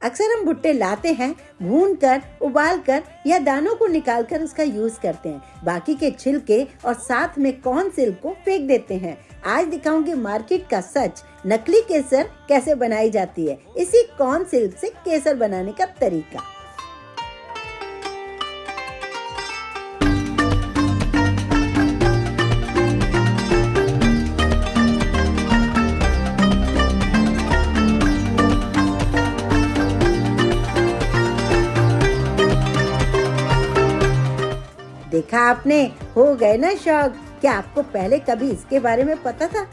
अक्सर हम भुट्टे लाते हैं, भून कर, उबाल कर या दानों को निकाल कर उसका यूज करते हैं। बाकी के छिलके और साथ में कॉर्न सिल्क को फेंक देते हैं। आज दिखाऊंगी मार्केट का सच, नकली केसर कैसे बनाई जाती है, इसी कॉर्न सिल्क से केसर बनाने का तरीका। देखा आपने, हो गए ना शौक। क्या आपको पहले कभी इसके बारे में पता था?